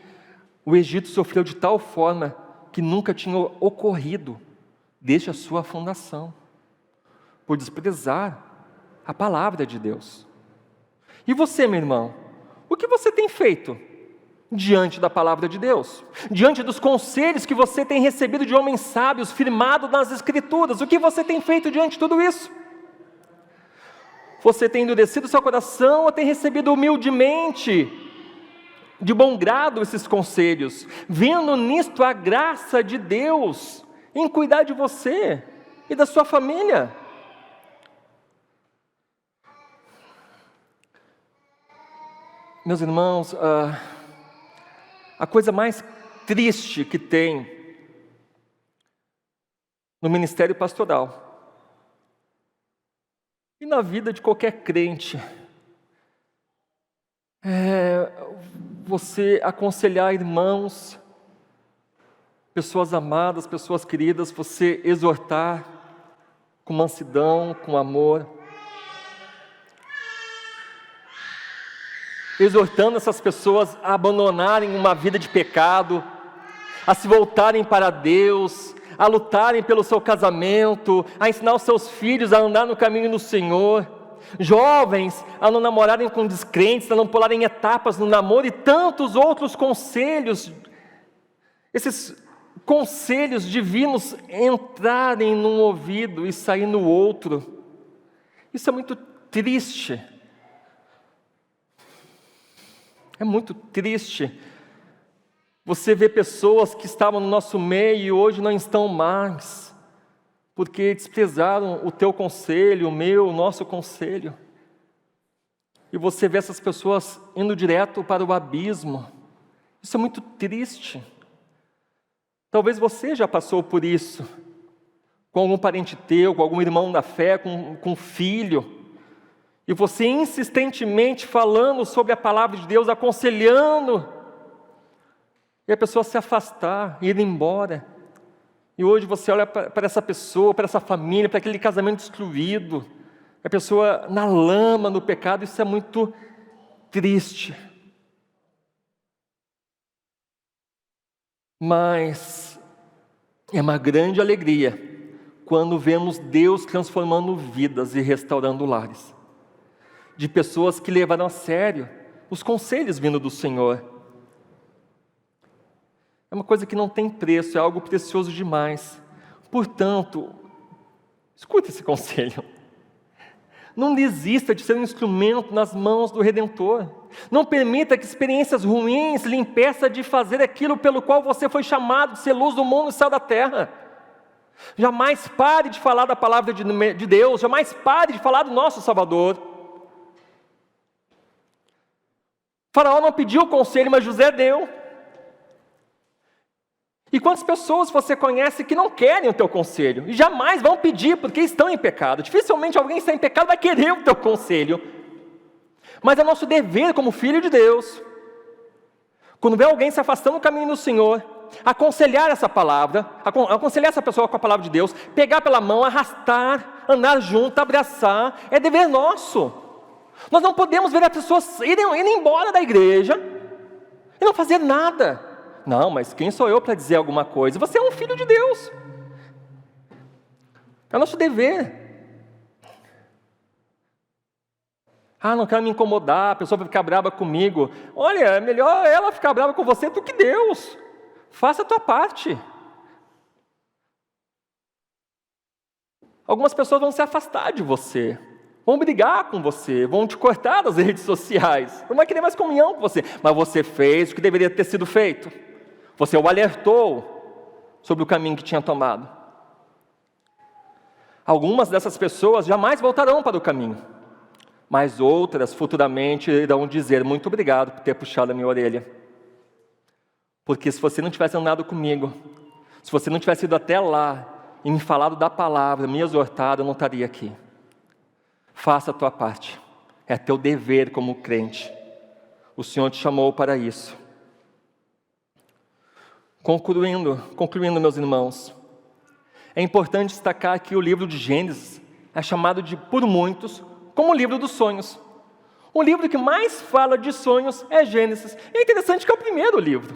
o Egito sofreu de tal forma que nunca tinha ocorrido desde a sua fundação, por desprezar a palavra de Deus. E você, meu irmão, o que você tem feito diante da palavra de Deus? Diante dos conselhos que você tem recebido de homens sábios, firmados nas Escrituras, o que você tem feito diante de tudo isso? Você tem endurecido seu coração ou tem recebido humildemente, de bom grado, esses conselhos, vendo nisto a graça de Deus em cuidar de você e da sua família? Meus irmãos, a coisa mais triste que tem no ministério pastoral e na vida de qualquer crente é você aconselhar irmãos, pessoas amadas, pessoas queridas, você exortar com mansidão, com amor, exortando essas pessoas a abandonarem uma vida de pecado, a se voltarem para Deus, a lutarem pelo seu casamento, a ensinar os seus filhos a andar no caminho do Senhor, jovens a não namorarem com descrentes, a não pularem etapas no namoro, e tantos outros conselhos, esses conselhos divinos entrarem num ouvido e sair no outro. Isso é muito triste. É muito triste você ver pessoas que estavam no nosso meio e hoje não estão mais, porque desprezaram o teu conselho, o meu, o nosso conselho. E você vê essas pessoas indo direto para o abismo. Isso é muito triste. Talvez você já passou por isso, com algum parente teu, com algum irmão da fé, com um filho. E você insistentemente falando sobre a palavra de Deus, aconselhando, e a pessoa se afastar, ir embora. E hoje você olha para essa pessoa, para essa família, para aquele casamento destruído, a pessoa na lama, no pecado. Isso é muito triste. Mas é uma grande alegria quando vemos Deus transformando vidas e restaurando lares, de pessoas que levaram a sério os conselhos vindo do Senhor. É uma coisa que não tem preço, é algo precioso demais. Portanto, escute esse conselho. Não desista de ser um instrumento nas mãos do Redentor. Não permita que experiências ruins lhe impeçam de fazer aquilo pelo qual você foi chamado, de ser luz do mundo e sal da terra. Jamais pare de falar da palavra de Deus, jamais pare de falar do nosso Salvador. Faraó não pediu conselho, mas José deu. E quantas pessoas você conhece que não querem o teu conselho? E jamais vão pedir, porque estão em pecado. Dificilmente alguém que está em pecado vai querer o teu conselho. Mas é nosso dever como filho de Deus, quando vê alguém se afastando do caminho do Senhor, aconselhar essa palavra, aconselhar essa pessoa com a palavra de Deus, pegar pela mão, arrastar, andar junto, abraçar, é dever nosso. Nós não podemos ver as pessoas irem embora da igreja e não fazer nada. Não, mas quem sou eu para dizer alguma coisa? Você é um filho de Deus. É nosso dever. Não quero me incomodar, a pessoa vai ficar brava comigo. Olha, é melhor ela ficar brava com você do que Deus. Faça a tua parte. Algumas pessoas vão se afastar de você, vão brigar com você, vão te cortar das redes sociais, não vai querer mais comunhão com você. Mas você fez o que deveria ter sido feito. Você o alertou sobre o caminho que tinha tomado. Algumas dessas pessoas jamais voltarão para o caminho, mas outras futuramente irão dizer: muito obrigado por ter puxado a minha orelha. Porque se você não tivesse andado comigo, se você não tivesse ido até lá e me falado da palavra, me exortado, eu não estaria aqui. Faça a tua parte, é teu dever como crente. O Senhor te chamou para isso. Concluindo, meus irmãos, é importante destacar que o livro de Gênesis é chamado por muitos como o livro dos sonhos. O livro que mais fala de sonhos é Gênesis. É interessante que é o primeiro livro,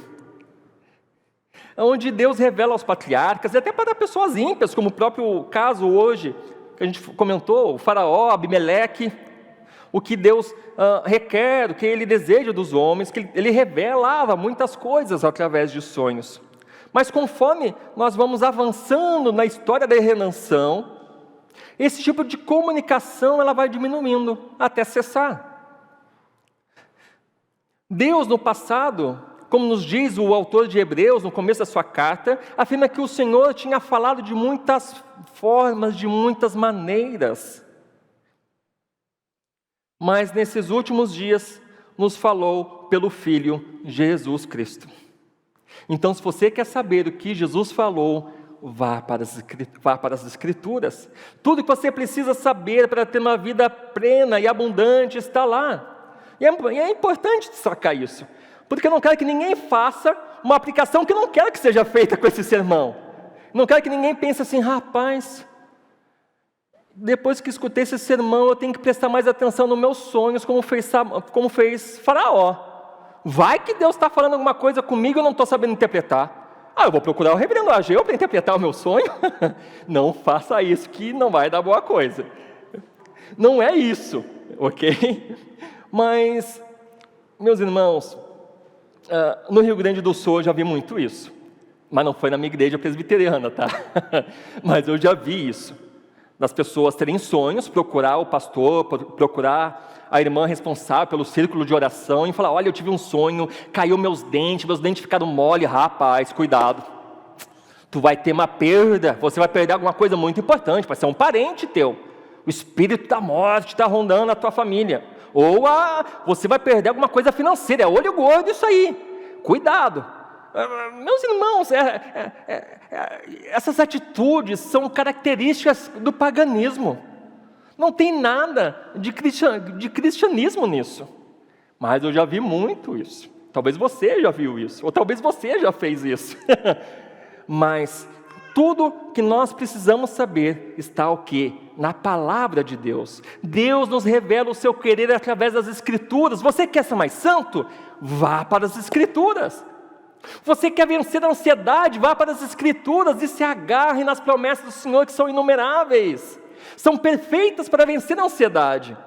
onde Deus revela aos patriarcas, e até para pessoas ímpias, como o próprio caso hoje, que a gente comentou, o faraó, Abimeleque, o que Deus requer, o que Ele deseja dos homens, que Ele revelava muitas coisas através de sonhos. Mas conforme nós vamos avançando na história da redenção, esse tipo de comunicação ela vai diminuindo até cessar. Deus no passado, como nos diz o autor de Hebreus no começo da sua carta, afirma que o Senhor tinha falado de muitas formas, de muitas maneiras. Mas nesses últimos dias nos falou pelo Filho Jesus Cristo. Então, se você quer saber o que Jesus falou, vá para as Escrituras. Tudo que você precisa saber para ter uma vida plena e abundante está lá. E é importante destacar isso, porque eu não quero que ninguém faça uma aplicação que eu não quero que seja feita com esse sermão. Não quero que ninguém pense assim: rapaz, depois que escutei esse sermão, eu tenho que prestar mais atenção nos meus sonhos, como fez Faraó. Vai que Deus está falando alguma coisa comigo e eu não estou sabendo interpretar. Eu vou procurar o reverendo Ageu para interpretar o meu sonho? Não faça isso, que não vai dar boa coisa. Não é isso, ok? Mas, meus irmãos, no Rio Grande do Sul eu já vi muito isso. Mas não foi na minha igreja presbiteriana, tá? Mas eu já vi isso. Das pessoas terem sonhos, procurar o pastor, procurar a irmã responsável pelo círculo de oração e falar: olha, eu tive um sonho, caiu meus dentes ficaram mole. Rapaz, cuidado, tu vai ter uma perda, você vai perder alguma coisa muito importante, vai ser um parente teu, o espírito da morte está rondando a tua família, ou você vai perder alguma coisa financeira, é olho gordo isso aí, cuidado. Meus irmãos, essas atitudes são características do paganismo. Não tem nada de cristianismo nisso. Mas eu já vi muito isso. Talvez você já viu isso, ou talvez você já fez isso. Mas tudo que nós precisamos saber está o quê? Na palavra de Deus. Deus nos revela o seu querer através das Escrituras. Você quer ser mais santo? Vá para as Escrituras. Você quer vencer a ansiedade? Vá para as Escrituras e se agarre nas promessas do Senhor, que são inumeráveis, são perfeitas para vencer a ansiedade.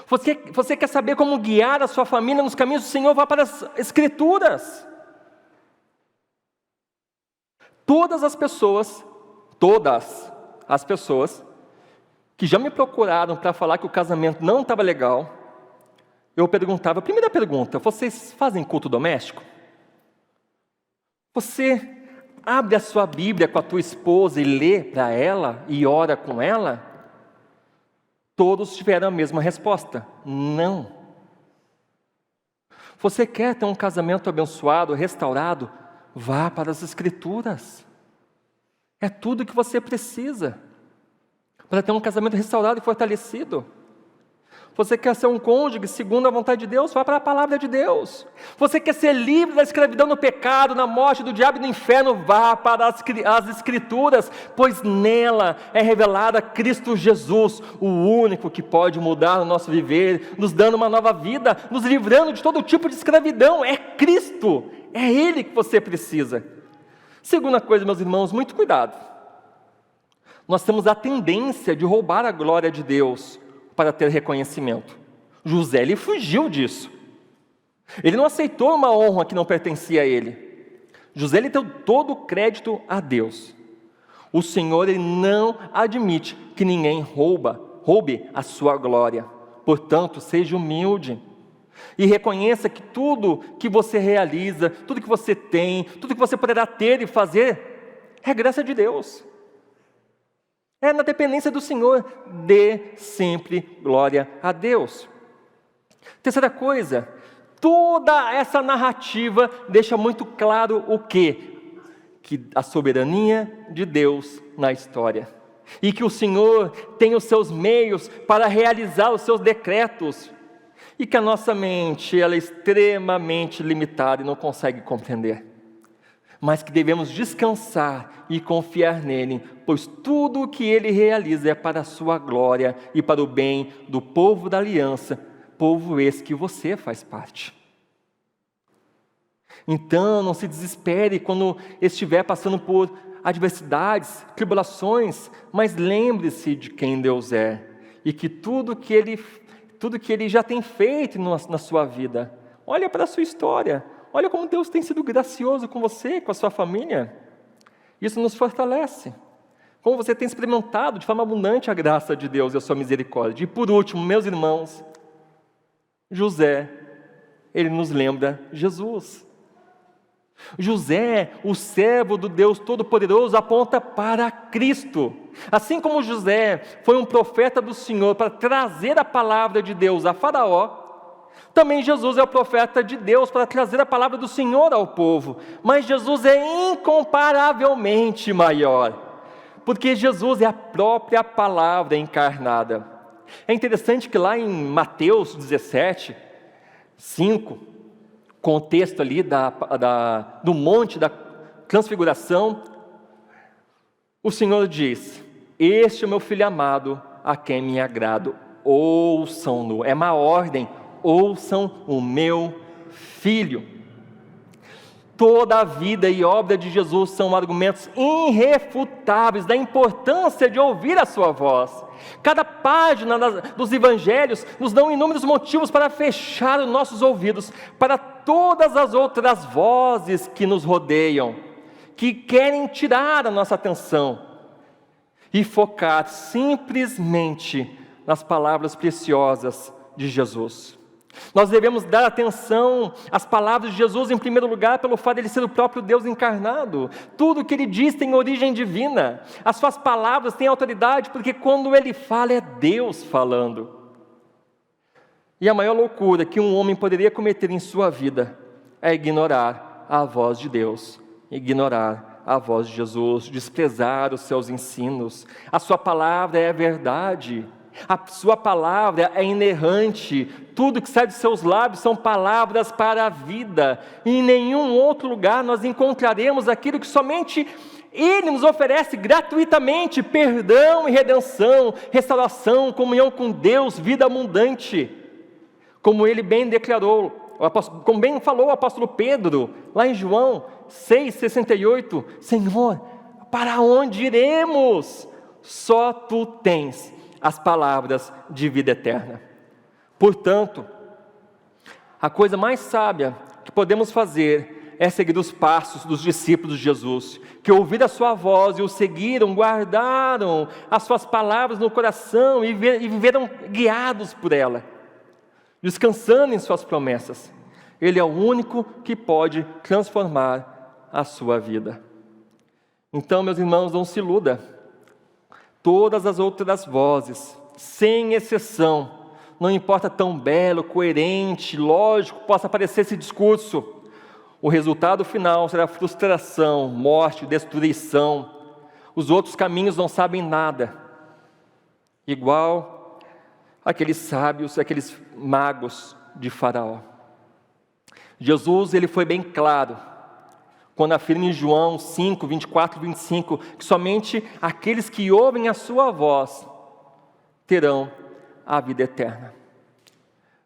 Você quer saber como guiar a sua família nos caminhos do Senhor? Vá para as Escrituras. Todas as pessoas que já me procuraram para falar que o casamento não estava legal, eu perguntava: primeira pergunta, vocês fazem culto doméstico? Você abre a sua Bíblia com a tua esposa e lê para ela e ora com ela? Todos tiveram a mesma resposta: não. Você quer ter um casamento abençoado, restaurado? Vá para as Escrituras. É tudo que você precisa para ter um casamento restaurado e fortalecido. Você quer ser um cônjuge segundo a vontade de Deus? Vá para a palavra de Deus. Você quer ser livre da escravidão no pecado, na morte, do diabo e do inferno? Vá para as Escrituras, pois nela é revelada Cristo Jesus, o único que pode mudar o nosso viver, nos dando uma nova vida, nos livrando de todo tipo de escravidão. É Cristo, é Ele que você precisa. Segunda coisa, meus irmãos, muito cuidado. Nós temos a tendência de roubar a glória de Deus para ter reconhecimento. José, ele fugiu disso. Ele não aceitou uma honra que não pertencia a ele. José, ele deu todo o crédito a Deus. O Senhor, ele não admite que ninguém roube a sua glória. Portanto, seja humilde e reconheça que tudo que você realiza, tudo que você tem, tudo que você poderá ter e fazer, é graça de Deus. É na dependência do Senhor. Dê sempre glória a Deus. Terceira coisa, toda essa narrativa deixa muito claro o quê? Que a soberania de Deus na história. E que o Senhor tem os seus meios para realizar os seus decretos. E que a nossa mente, ela é extremamente limitada e não consegue compreender. Mas que devemos descansar e confiar nele, pois tudo o que ele realiza é para a sua glória e para o bem do povo da aliança, povo esse que você faz parte. Então, não se desespere quando estiver passando por adversidades, tribulações, mas lembre-se de quem Deus é e que tudo que ele já tem feito na sua vida. Olha para a sua história. Olha como Deus tem sido gracioso com você, com a sua família. Isso nos fortalece. Como você tem experimentado de forma abundante a graça de Deus e a sua misericórdia. E por último, meus irmãos, José, ele nos lembra Jesus. José, o servo do Deus Todo-Poderoso, aponta para Cristo. Assim como José foi um profeta do Senhor para trazer a palavra de Deus a Faraó, também Jesus é o profeta de Deus para trazer a palavra do Senhor ao povo. Mas Jesus é incomparavelmente maior, porque Jesus é a própria palavra encarnada. É interessante que lá em Mateus 17, 5, contexto ali do monte da transfiguração, o Senhor diz: este é o meu filho amado, a quem me agrado, ouçam-no. É uma ordem: ouçam o meu filho. Toda a vida e obra de Jesus são argumentos irrefutáveis da importância de ouvir a sua voz. Cada página dos evangelhos nos dão inúmeros motivos para fechar os nossos ouvidos para todas as outras vozes que nos rodeiam, que querem tirar a nossa atenção e focar simplesmente nas palavras preciosas de Jesus. Nós devemos dar atenção às palavras de Jesus em primeiro lugar pelo fato de ele ser o próprio Deus encarnado. Tudo o que ele diz tem origem divina. As suas palavras têm autoridade porque quando ele fala é Deus falando. E a maior loucura que um homem poderia cometer em sua vida é ignorar a voz de Deus, ignorar a voz de Jesus, desprezar os seus ensinos. A sua palavra é a verdade. A sua palavra é inerrante. Tudo que sai dos seus lábios são palavras para a vida. E em nenhum outro lugar nós encontraremos aquilo que somente Ele nos oferece gratuitamente: perdão e redenção, restauração, comunhão com Deus, vida abundante. Como Ele bem declarou, como bem falou o apóstolo Pedro, lá em João 6,68, Senhor, para onde iremos? Só Tu tens as palavras de vida eterna. Portanto, a coisa mais sábia que podemos fazer é seguir os passos dos discípulos de Jesus, que ouviram a sua voz e o seguiram, guardaram as suas palavras no coração e viveram guiados por ela, descansando em suas promessas. Ele é o único que pode transformar a sua vida. Então, meus irmãos, não se iluda. Todas as outras vozes, sem exceção, não importa tão belo, coerente, lógico possa parecer esse discurso, o resultado final será frustração, morte, destruição. Os outros caminhos não sabem nada. Igual aqueles sábios, aqueles magos de Faraó. Jesus, ele foi bem claro quando afirma em João 5, 24 e 25, que somente aqueles que ouvem a sua voz terão a vida eterna.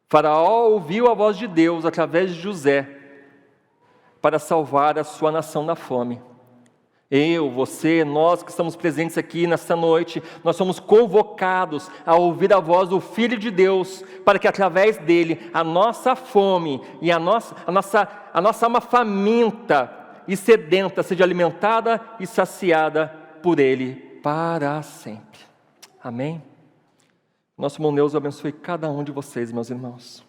Faraó ouviu a voz de Deus através de José para salvar a sua nação da fome. Eu, você, nós que estamos presentes aqui nesta noite, nós somos convocados a ouvir a voz do Filho de Deus, para que através dele a nossa fome e a nossa alma faminta e sedenta seja alimentada e saciada por Ele para sempre. Amém? Nosso bom Deus abençoe cada um de vocês, meus irmãos.